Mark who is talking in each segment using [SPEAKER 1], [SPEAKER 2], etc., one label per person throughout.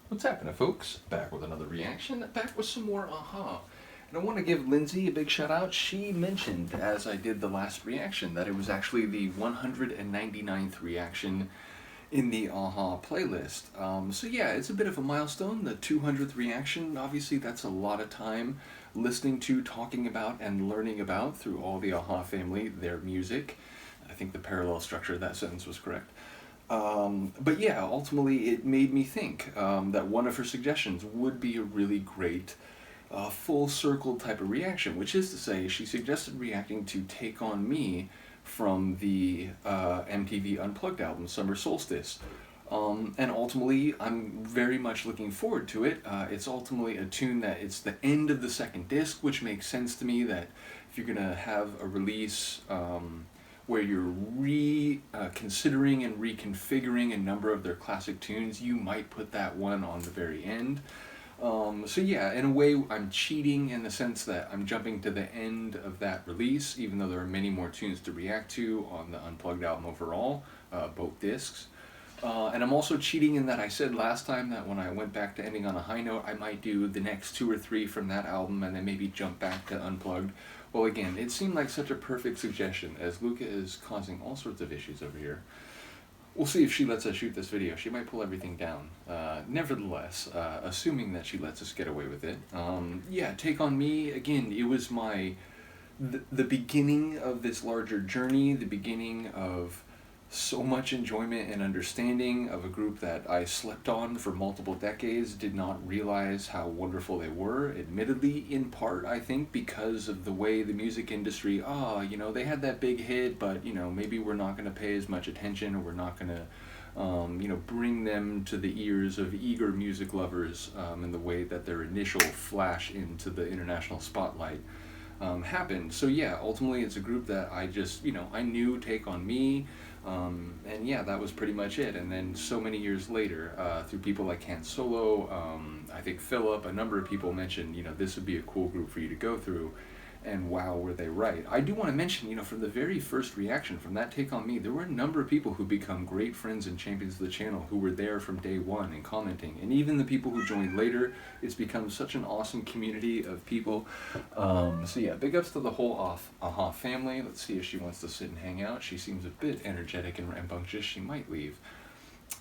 [SPEAKER 1] What's happening, folks? Back with another reaction, back with some more Aha. And I want to give Lindsey a big shout out. She mentioned, as I did the last reaction, that it was actually the 199th reaction in the Aha playlist. So yeah, it's a bit of a milestone, the 200th reaction. Obviously, that's a lot of time listening to, talking about, and learning about through all the Aha family, their music. I think the parallel structure of that sentence was correct. But yeah, ultimately it made me think that one of her suggestions would be a really great full circle type of reaction, which is to say she suggested reacting to Take On Me from the MTV Unplugged album, Summer Solstice. And ultimately, I'm very much looking forward to it. It's ultimately a tune that it's the end of the second disc, which makes sense to me that if you're going to have a release where you're reconsidering and reconfiguring a number of their classic tunes, you might put that one on the very end. So yeah, in a way, I'm cheating in the sense that I'm jumping to the end of that release, even though there are many more tunes to react to on the Unplugged album overall, both discs. And I'm also cheating in that I said last time that when I went back to Ending on a High Note, I might do the next 2 or 3 from that album and then maybe jump back to Unplugged. Well, again, it seemed like such a perfect suggestion, as Luca is causing all sorts of issues over here. We'll see if she lets us shoot this video. She might pull everything down. Nevertheless, assuming that she lets us get away with it. Yeah, Take On Me, again, it was the beginning of this larger journey, the beginning of so much enjoyment and understanding of a group that I slept on for multiple decades, did not realize how wonderful they were, admittedly, in part, I think, because of the way the music industry, they had that big hit, but, maybe we're not going to pay as much attention, or we're not going to, bring them to the ears of eager music lovers in the way that their initial flash into the international spotlight happened. So yeah, ultimately it's a group that I just, I knew Take On Me, and yeah, that was pretty much it. And then so many years later, through people like Han Solo, I think Philip, a number of people mentioned, this would be a cool group for you to go through. And wow, were they right. I do want to mention, from the very first reaction from that Take On Me, there were a number of people who become great friends and champions of the channel who were there from day one and commenting. And even the people who joined later, it's become such an awesome community of people. So yeah, big ups to the whole Aha family. Let's see if she wants to sit and hang out. She seems a bit energetic and rambunctious. She might leave.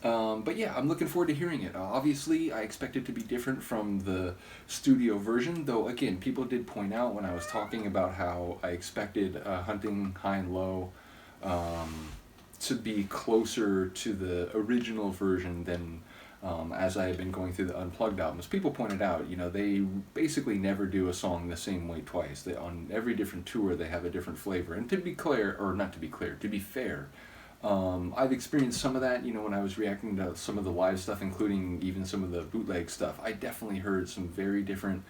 [SPEAKER 1] But yeah, I'm looking forward to hearing it. Obviously, I expect it to be different from the studio version, though again, people did point out when I was talking about how I expected Hunting High and Low to be closer to the original version than as I had been going through the Unplugged albums. People pointed out, they basically never do a song the same way twice. On every different tour, they have a different flavor. And to be clear, or not to be clear, to be fair, I've experienced some of that, when I was reacting to some of the live stuff, including even some of the bootleg stuff. I definitely heard some very different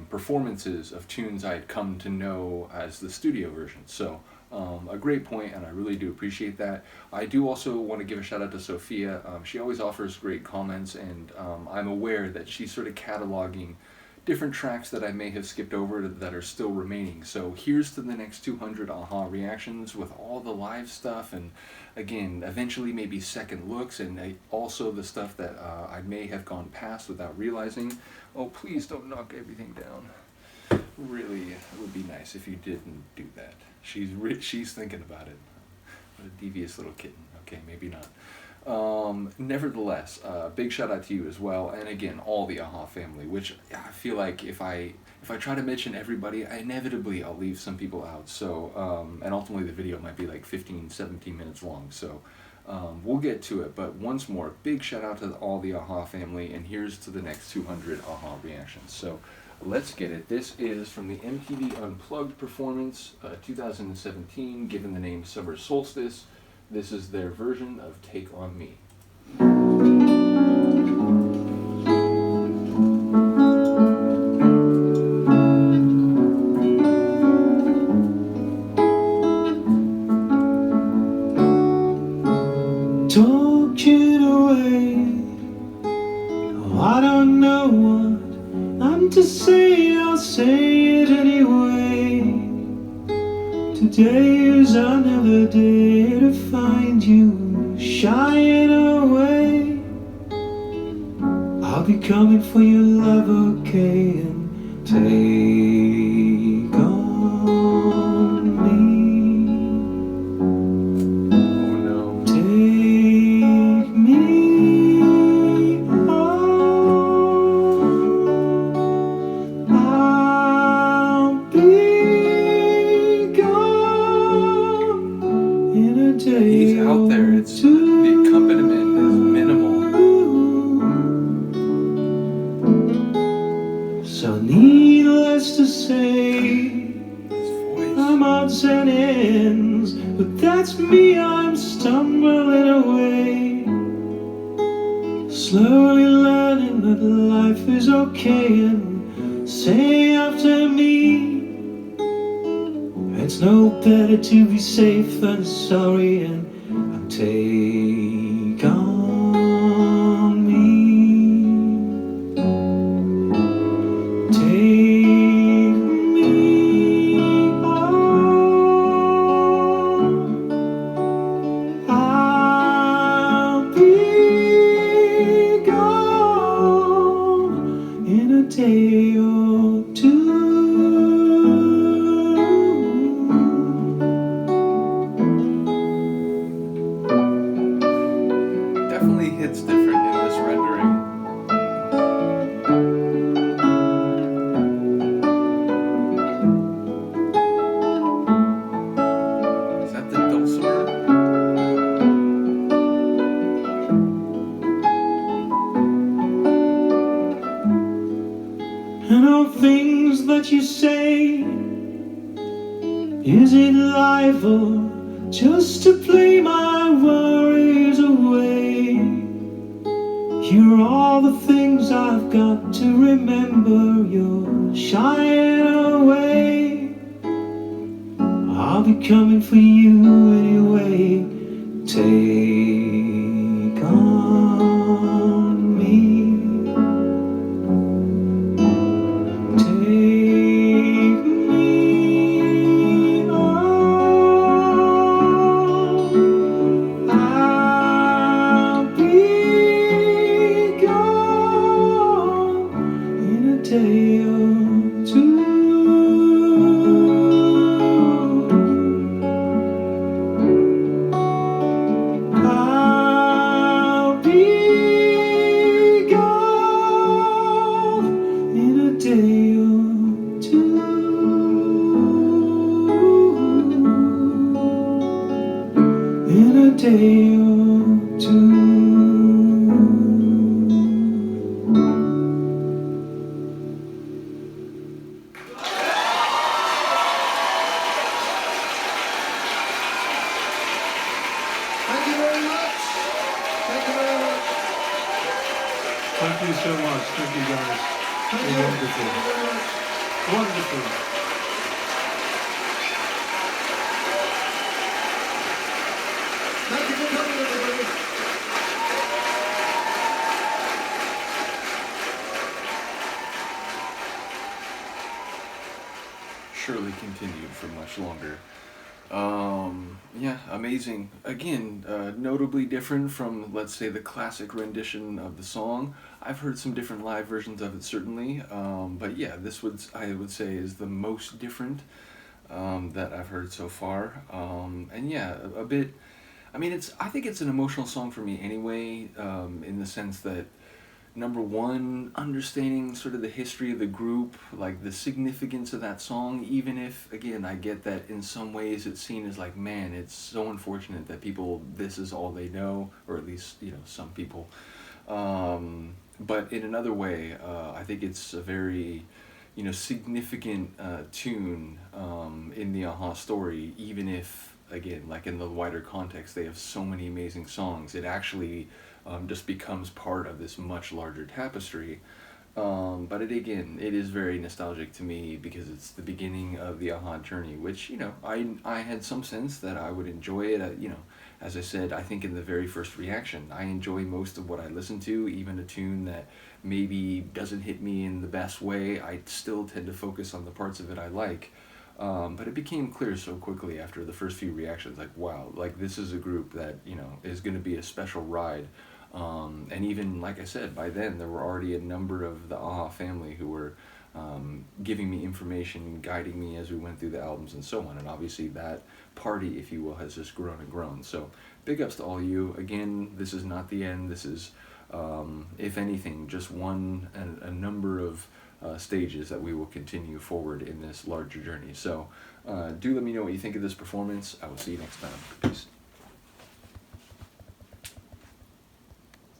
[SPEAKER 1] performances of tunes I had come to know as the studio version. So, a great point, and I really do appreciate that. I do also want to give a shout out to Sophia. She always offers great comments, and I'm aware that she's sort of cataloging different tracks that I may have skipped over that are still remaining. So here's to the next 200 Aha reactions with all the live stuff, and again, eventually maybe second looks, and also the stuff that I may have gone past without realizing. Oh, please don't knock everything down. Really, it would be nice if you didn't do that. She's thinking about it. What a devious little kitten. Okay, maybe not. Nevertheless, big shout out to you as well, and again, all the Aha family, which I feel like if I try to mention everybody, inevitably I'll leave some people out, so, and ultimately the video might be like 15, 17 minutes long, so, we'll get to it, but once more, big shout out to all the Aha family, and here's to the next 200 Aha reactions. So, let's get it. This is from the MTV Unplugged performance, 2017, given the name Summer Solstice. This is their version of Take On Me.
[SPEAKER 2] Talking away, oh, I don't know what I'm to say, I'll say it anyway. Today is another day to find you shying away. I'll be coming for your love, okay, and take on me.
[SPEAKER 1] Oh no.
[SPEAKER 2] Take me home. I'll be gone in a day.
[SPEAKER 1] He's out there. It's the accompaniment is minimal.
[SPEAKER 2] So needless to say,
[SPEAKER 1] His voice.
[SPEAKER 2] I'm odds and ends, but that's me, I'm stumbling away, slowly learning that life is okay, and say after me, it's no better to be safe than sorry, and take on me. Take me home. I'll be gone in a day or two.
[SPEAKER 1] Definitely hits different in this rendering. Is that the dulcimer?
[SPEAKER 2] And all things that you say, is it life or just to play my worries away? You're all the things I've got to remember, you're shying away. I'll be coming for you anyway. Take on me. Take me home. I'll be gone in a day or two. I'll be gone in a day or two. In a day or two.
[SPEAKER 1] Thank you very much. Thank you very much.
[SPEAKER 2] Thank you so much. Thank you guys.
[SPEAKER 1] Thank
[SPEAKER 2] You're
[SPEAKER 1] you.
[SPEAKER 2] wonderful.
[SPEAKER 1] Thank you very much.
[SPEAKER 2] Wonderful.
[SPEAKER 1] Thank you for coming, everybody. Surely continued for much longer. Yeah, amazing. Again, notably different from, let's say, the classic rendition of the song. I've heard some different live versions of it, certainly. But yeah, this I would say, is the most different that I've heard so far. And yeah, a bit. I mean, I think it's an emotional song for me anyway, in the sense that, number one, understanding sort of the history of the group, like the significance of that song, even if, again, I get that in some ways it's seen as like, man, it's so unfortunate that people, this is all they know, or at least, some people. But in another way, I think it's a very, significant tune in the Aha story, even if, again, like in the wider context, they have so many amazing songs. It actually just becomes part of this much larger tapestry. But it is very nostalgic to me because it's the beginning of the Aha journey, which, I had some sense that I would enjoy it. As I said, I think in the very first reaction, I enjoy most of what I listen to, even a tune that maybe doesn't hit me in the best way. I still tend to focus on the parts of it I like. But it became clear so quickly after the first few reactions, like, wow, like this is a group that, is going to be a special ride. And even, like I said, by then there were already a number of the AHA family who were giving me information, guiding me as we went through the albums and so on. And obviously that party, if you will, has just grown and grown. So big ups to all you. Again, this is not the end. This is, if anything, just one and a number of stages that we will continue forward in this larger journey. So do let me know what you think of this performance. I will see you next time. Peace.